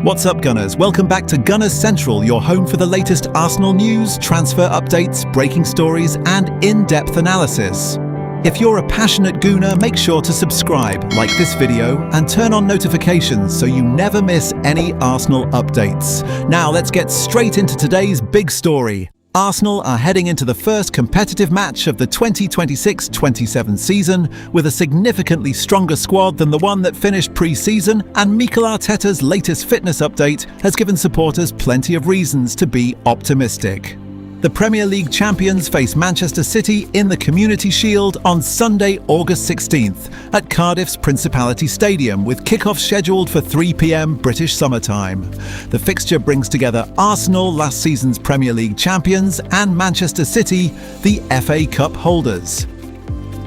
What's up, Gunners? Welcome back to Gunners Central, your home for the latest Arsenal news, transfer updates, breaking stories, and in-depth analysis. If you're a passionate Gooner, make sure to subscribe, like this video, and turn on notifications so you never miss any Arsenal updates. Now let's get straight into today's big story. Arsenal are heading into the first competitive match of the 2026-27 season with a significantly stronger squad than the one that finished pre-season, and Mikel Arteta's latest fitness update has given supporters plenty of reasons to be optimistic. The Premier League champions face Manchester City in the Community Shield on Sunday, August 16th at Cardiff's Principality Stadium, with kick-off scheduled for 3 p.m. British summer time. The fixture brings together Arsenal, last season's Premier League champions, and Manchester City, the FA Cup holders.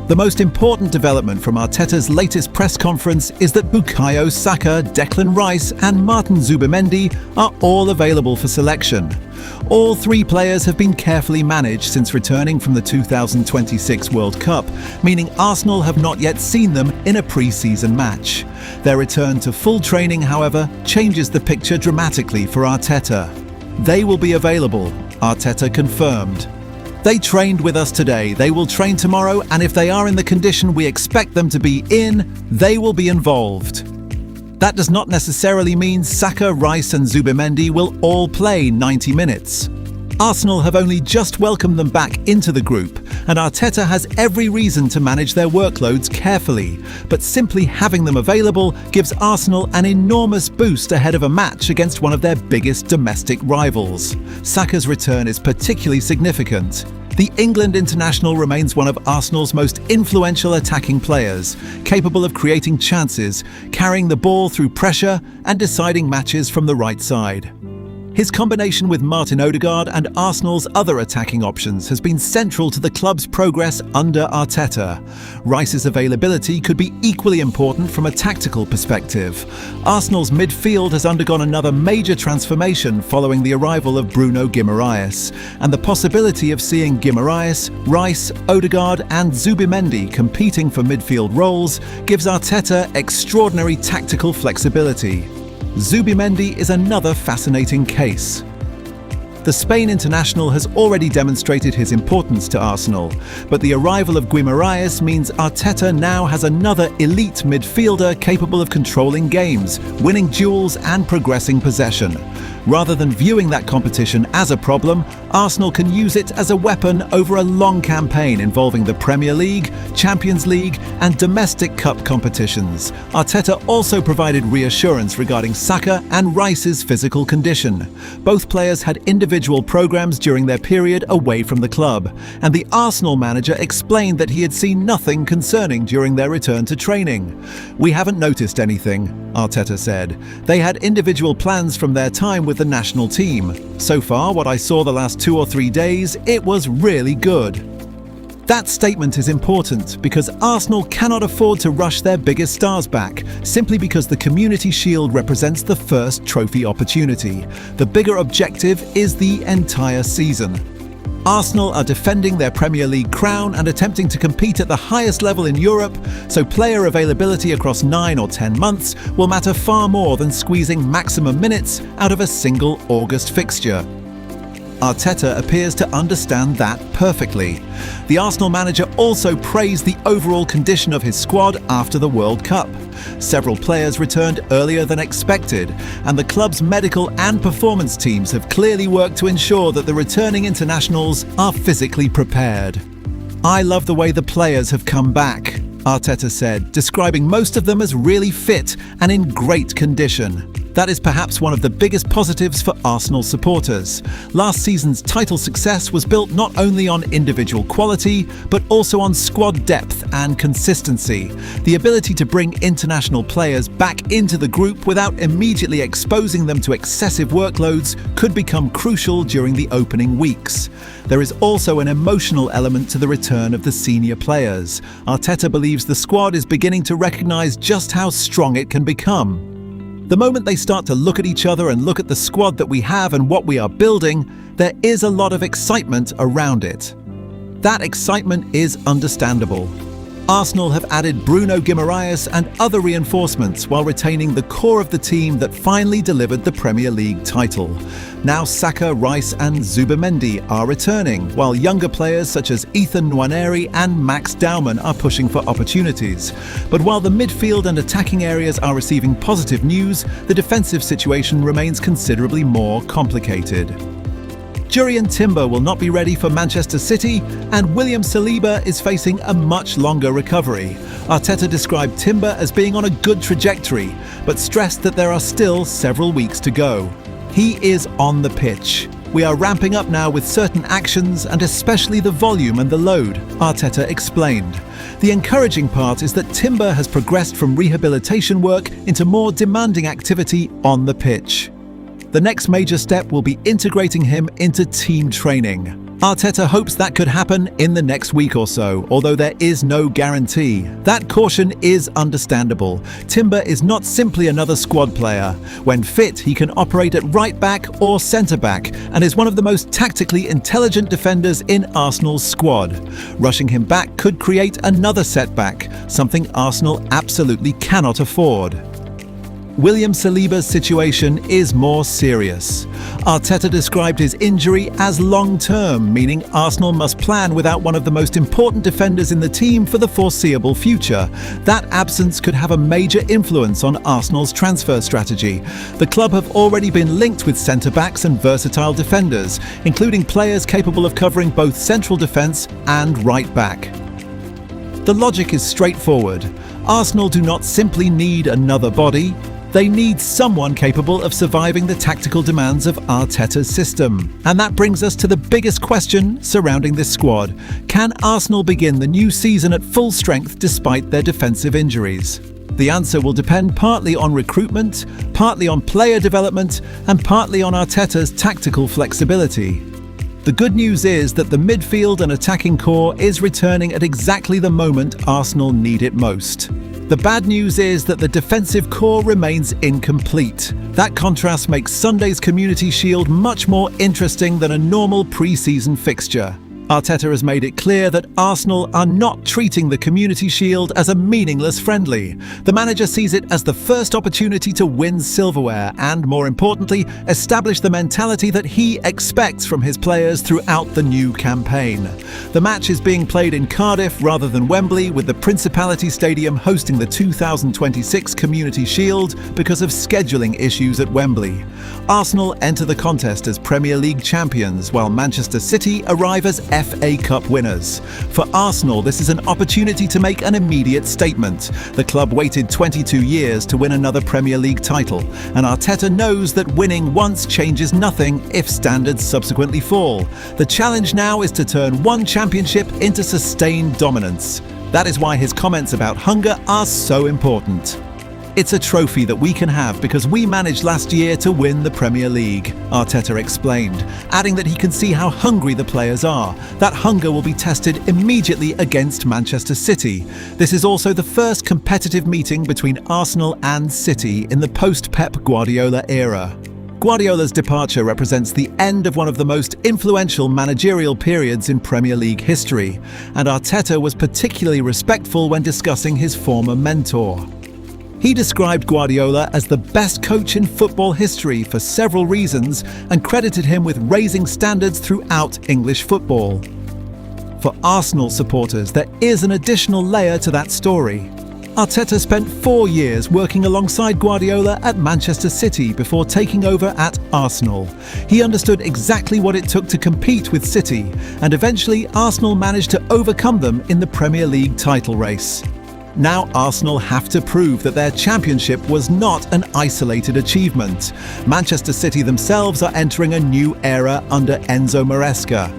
The most important development from Arteta's latest press conference is that Bukayo Saka, Declan Rice and Martin Zubimendi are all available for selection. All three players have been carefully managed since returning from the 2026 World Cup, meaning Arsenal have not yet seen them in a pre-season match. Their return to full training, however, changes the picture dramatically for Arteta. They will be available, Arteta confirmed. They trained with us today, they will train tomorrow, and if they are in the condition we expect them to be in, they will be involved. That does not necessarily mean Saka, Rice and Zubimendi will all play 90 minutes. Arsenal have only just welcomed them back into the group, and Arteta has every reason to manage their workloads carefully, but simply having them available gives Arsenal an enormous boost ahead of a match against one of their biggest domestic rivals. Saka's return is particularly significant. The England international remains one of Arsenal's most influential attacking players, capable of creating chances, carrying the ball through pressure and deciding matches from the right side. His combination with Martin Ødegraad and Arsenal's other attacking options has been central to the club's progress under Arteta. Rice's availability could be equally important from a tactical perspective. Arsenal's midfield has undergone another major transformation following the arrival of Bruno Gyokeres, and the possibility of seeing Gyokeres, Rice, Ødegraad and Zubimendi competing for midfield roles gives Arteta extraordinary tactical flexibility. Zubimendi is another fascinating case. The Spain international has already demonstrated his importance to Arsenal, but the arrival of Gyokeres means Arteta now has another elite midfielder capable of controlling games, winning duels and progressing possession. Rather than viewing that competition as a problem, Arsenal can use it as a weapon over a long campaign involving the Premier League, Champions League and domestic cup competitions. Arteta also provided reassurance regarding Saka and Rice's physical condition. Both players had individual programs during their period away from the club, and the Arsenal manager explained that he had seen nothing concerning during their return to training. "We haven't noticed anything," Arteta said. "They had individual plans from their time with the national team. So far, what I saw the last 2 or 3 days, it was really good." That statement is important because Arsenal cannot afford to rush their biggest stars back, simply because the Community Shield represents the first trophy opportunity. The bigger objective is the entire season. Arsenal are defending their Premier League crown and attempting to compete at the highest level in Europe, so player availability across 9 or 10 months will matter far more than squeezing maximum minutes out of a single August fixture. Arteta appears to understand that perfectly. The Arsenal manager also praised the overall condition of his squad after the World Cup. Several players returned earlier than expected, and the club's medical and performance teams have clearly worked to ensure that the returning internationals are physically prepared. "I love the way the players have come back," Arteta said, describing most of them as really fit and in great condition. That is perhaps one of the biggest positives for Arsenal supporters. Last season's title success was built not only on individual quality, but also on squad depth and consistency. The ability to bring international players back into the group without immediately exposing them to excessive workloads could become crucial during the opening weeks. There is also an emotional element to the return of the senior players. Arteta believes the squad is beginning to recognise just how strong it can become. The moment they start to look at each other and look at the squad that we have and what we are building, there is a lot of excitement around it. That excitement is understandable. Arsenal have added Bruno Gyokeres and other reinforcements while retaining the core of the team that finally delivered the Premier League title. Now Saka, Rice and Zubimendi are returning, while younger players such as Ethan Nwaneri and Max Dauman are pushing for opportunities. But while the midfield and attacking areas are receiving positive news, the defensive situation remains considerably more complicated. Jurrien Timber will not be ready for Manchester City, and William Saliba is facing a much longer recovery. Arteta described Timber as being on a good trajectory, but stressed that there are still several weeks to go. He is on the pitch. We are ramping up now with certain actions and especially the volume and the load, Arteta explained. The encouraging part is that Timber has progressed from rehabilitation work into more demanding activity on the pitch. The next major step will be integrating him into team training. Arteta hopes that could happen in the next week or so, although there is no guarantee. That caution is understandable. Timber is not simply another squad player. When fit, he can operate at right back or centre back and is one of the most tactically intelligent defenders in Arsenal's squad. Rushing him back could create another setback, something Arsenal absolutely cannot afford. William Saliba's situation is more serious. Arteta described his injury as long-term, meaning Arsenal must plan without one of the most important defenders in the team for the foreseeable future. That absence could have a major influence on Arsenal's transfer strategy. The club have already been linked with centre-backs and versatile defenders, including players capable of covering both central defence and right back. The logic is straightforward. Arsenal do not simply need another body. They need someone capable of surviving the tactical demands of Arteta's system. And that brings us to the biggest question surrounding this squad. Can Arsenal begin the new season at full strength despite their defensive injuries? The answer will depend partly on recruitment, partly on player development, and partly on Arteta's tactical flexibility. The good news is that the midfield and attacking core is returning at exactly the moment Arsenal need it most. The bad news is that the defensive core remains incomplete. That contrast makes Sunday's Community Shield much more interesting than a normal pre-season fixture. Arteta has made it clear that Arsenal are not treating the Community Shield as a meaningless friendly. The manager sees it as the first opportunity to win silverware and, more importantly, establish the mentality that he expects from his players throughout the new campaign. The match is being played in Cardiff rather than Wembley, with the Principality Stadium hosting the 2026 Community Shield because of scheduling issues at Wembley. Arsenal enter the contest as Premier League champions, while Manchester City arrive as FA Cup winners. For Arsenal, this is an opportunity to make an immediate statement. The club waited 22 years to win another Premier League title, and Arteta knows that winning once changes nothing if standards subsequently fall. The challenge now is to turn one championship into sustained dominance. That is why his comments about hunger are so important. It's a trophy that we can have because we managed last year to win the Premier League, Arteta explained, adding that he can see how hungry the players are. That hunger will be tested immediately against Manchester City. This is also the first competitive meeting between Arsenal and City in the post-Pep Guardiola era. Guardiola's departure represents the end of one of the most influential managerial periods in Premier League history, and Arteta was particularly respectful when discussing his former mentor. He described Guardiola as the best coach in football history for several reasons and credited him with raising standards throughout English football. For Arsenal supporters, there is an additional layer to that story. Arteta spent 4 years working alongside Guardiola at Manchester City before taking over at Arsenal. He understood exactly what it took to compete with City, and eventually Arsenal managed to overcome them in the Premier League title race. Now Arsenal have to prove that their championship was not an isolated achievement. Manchester City themselves are entering a new era under Enzo Maresca.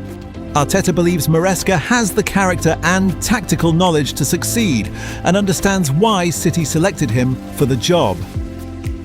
Arteta believes Maresca has the character and tactical knowledge to succeed and understands why City selected him for the job.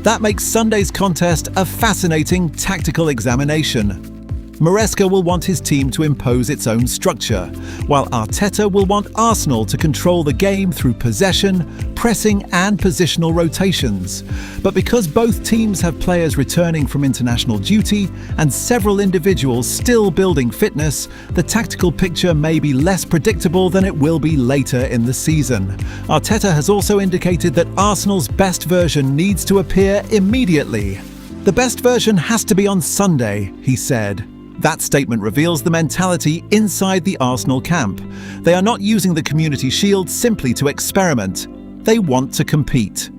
That makes Sunday's contest a fascinating tactical examination. Maresca will want his team to impose its own structure, while Arteta will want Arsenal to control the game through possession, pressing and positional rotations. But because both teams have players returning from international duty and several individuals still building fitness, the tactical picture may be less predictable than it will be later in the season. Arteta has also indicated that Arsenal's best version needs to appear immediately. "The best version has to be on Sunday," he said. That statement reveals the mentality inside the Arsenal camp. They are not using the Community Shield simply to experiment. They want to compete.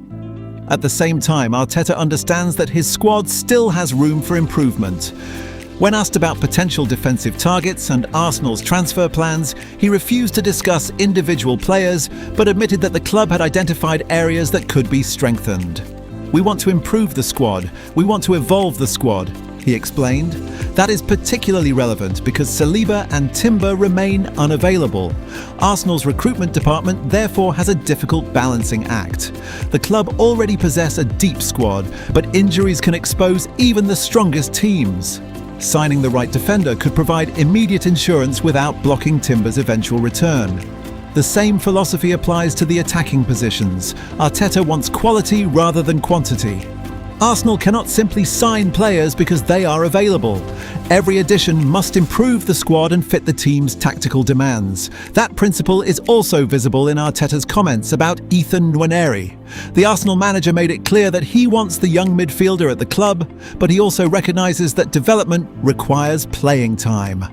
At the same time, Arteta understands that his squad still has room for improvement. When asked about potential defensive targets and Arsenal's transfer plans, he refused to discuss individual players, but admitted that the club had identified areas that could be strengthened. "We want to improve the squad. We want to evolve the squad," he explained. That is particularly relevant because Saliba and Timber remain unavailable. Arsenal's recruitment department therefore has a difficult balancing act. The club already possess a deep squad, but injuries can expose even the strongest teams. Signing the right defender could provide immediate insurance without blocking Timber's eventual return. The same philosophy applies to the attacking positions. Arteta wants quality rather than quantity. Arsenal cannot simply sign players because they are available. Every addition must improve the squad and fit the team's tactical demands. That principle is also visible in Arteta's comments about Ethan Nwaneri. The Arsenal manager made it clear that he wants the young midfielder at the club, but he also recognises that development requires playing time.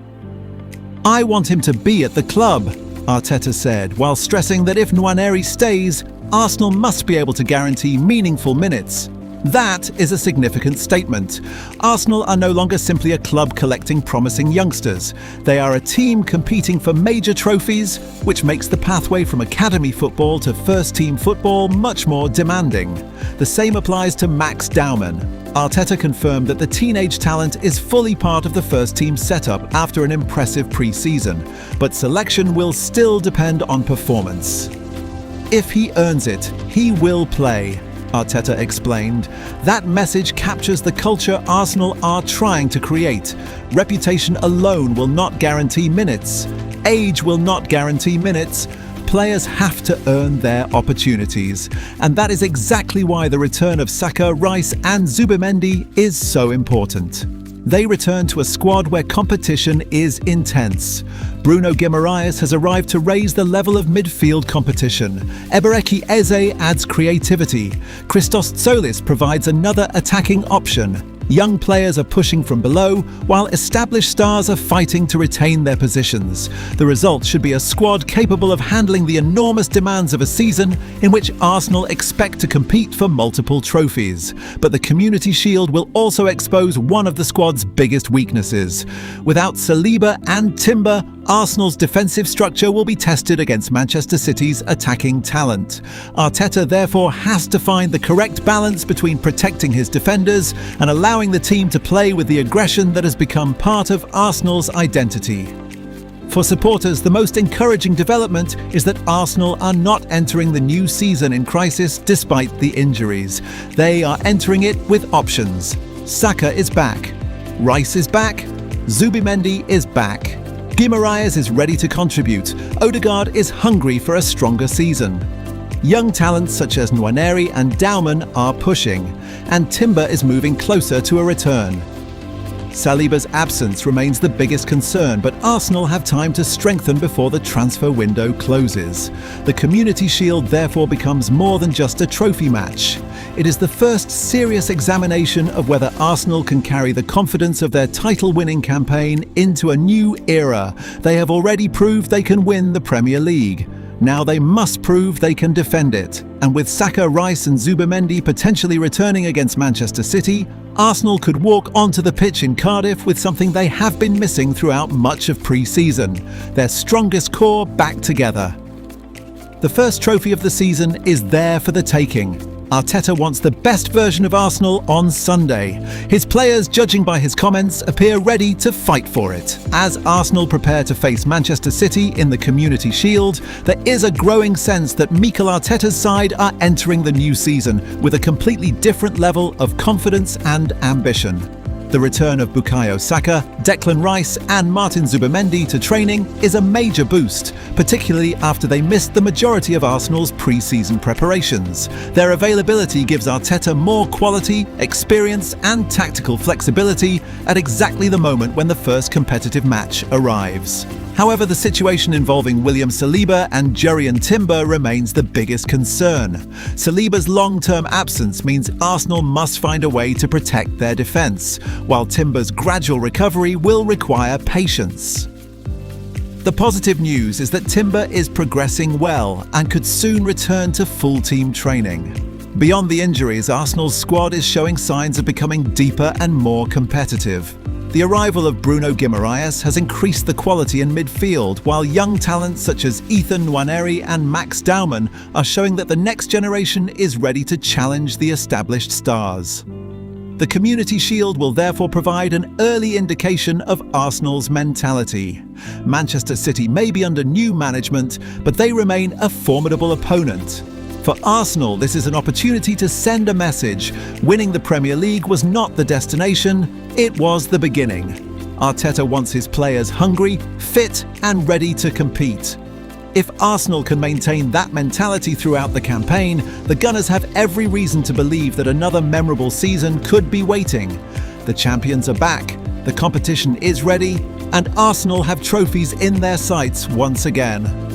"I want him to be at the club," Arteta said, while stressing that if Nwaneri stays, Arsenal must be able to guarantee meaningful minutes. That is a significant statement. Arsenal are no longer simply a club collecting promising youngsters. They are a team competing for major trophies, which makes the pathway from academy football to first-team football much more demanding. The same applies to Max Daumann. Arteta confirmed that the teenage talent is fully part of the first-team setup after an impressive pre-season, but selection will still depend on performance. "If he earns it, he will play," Arteta explained. That message captures the culture Arsenal are trying to create. Reputation alone will not guarantee minutes. Age will not guarantee minutes. Players have to earn their opportunities. And that is exactly why the return of Saka, Rice and Zubimendi is so important. They return to a squad where competition is intense. Bruno Gyokeres has arrived to raise the level of midfield competition. Ebereki Eze adds creativity. Christos Tsolis provides another attacking option. Young players are pushing from below, while established stars are fighting to retain their positions. The result should be a squad capable of handling the enormous demands of a season in which Arsenal expect to compete for multiple trophies. But the Community Shield will also expose one of the squad's biggest weaknesses. Without Saliba and Timber, Arsenal's defensive structure will be tested against Manchester City's attacking talent. Arteta therefore has to find the correct balance between protecting his defenders and allowing the team to play with the aggression that has become part of Arsenal's identity. For supporters, the most encouraging development is that Arsenal are not entering the new season in crisis despite the injuries. They are entering it with options. Saka is back. Rice is back. Zubimendi is back. Gyokeres is ready to contribute. Ødegraad is hungry for a stronger season. Young talents such as Nwaneri and Daumann are pushing, and Timber is moving closer to a return. Saliba's absence remains the biggest concern, but Arsenal have time to strengthen before the transfer window closes. The Community Shield therefore becomes more than just a trophy match. It is the first serious examination of whether Arsenal can carry the confidence of their title-winning campaign into a new era. They have already proved they can win the Premier League. Now they must prove they can defend it. And with Saka, Rice and Zubimendi potentially returning against Manchester City, Arsenal could walk onto the pitch in Cardiff with something they have been missing throughout much of pre-season: their strongest core back together. The first trophy of the season is there for the taking. Arteta wants the best version of Arsenal on Sunday. His players, judging by his comments, appear ready to fight for it. As Arsenal prepare to face Manchester City in the Community Shield, there is a growing sense that Mikel Arteta's side are entering the new season with a completely different level of confidence and ambition. The return of Bukayo Saka, Declan Rice and Martin Zubimendi to training is a major boost, particularly after they missed the majority of Arsenal's pre-season preparations. Their availability gives Arteta more quality, experience and tactical flexibility at exactly the moment when the first competitive match arrives. However, the situation involving William Saliba and Jurrien Timber remains the biggest concern. Saliba's long-term absence means Arsenal must find a way to protect their defence, while Timber's gradual recovery will require patience. The positive news is that Timber is progressing well and could soon return to full-team training. Beyond the injuries, Arsenal's squad is showing signs of becoming deeper and more competitive. The arrival of Bruno Gyokeres has increased the quality in midfield, while young talents such as Ethan Nwaneri and Max Dauman are showing that the next generation is ready to challenge the established stars. The Community Shield will therefore provide an early indication of Arsenal's mentality. Manchester City may be under new management, but they remain a formidable opponent. For Arsenal, this is an opportunity to send a message. Winning the Premier League was not the destination, it was the beginning. Arteta wants his players hungry, fit and ready to compete. If Arsenal can maintain that mentality throughout the campaign, the Gunners have every reason to believe that another memorable season could be waiting. The champions are back, the competition is ready, and Arsenal have trophies in their sights once again.